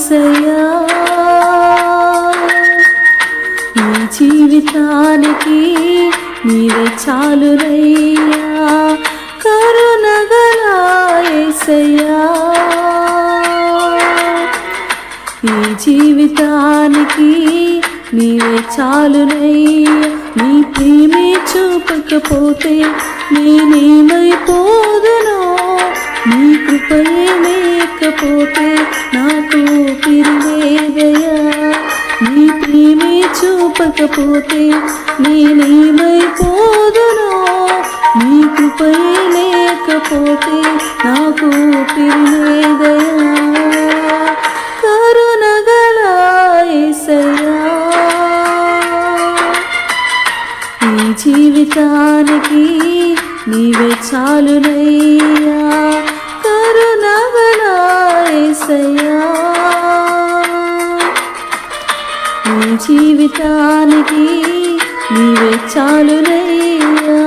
యేసయ్యా ఈ జీవితానికి నీవే చాలునయ్యా కరుణగల యేసయ్యా ఈ జీవితానికి నీవే చాలునయ్యా నీ ప్రేమే చూపకపోతే నేనేమైపోదునో నీ కృపయే లేకపోతే నాకు ఊపిరిలేదయ్యా నీ ప్రేమే చూపకపోతే నేనేమైపోదునో నీ కృపయే లేకపోతే నాకు ఊపిరిలేదయ్యా కరుణగల యేసయ్యా ఈ జీవితానికి నీవే చాలునయ్యా కరుణగల యేసయ్యా ఈ జీవితానికి నీవే చాలునయ్యా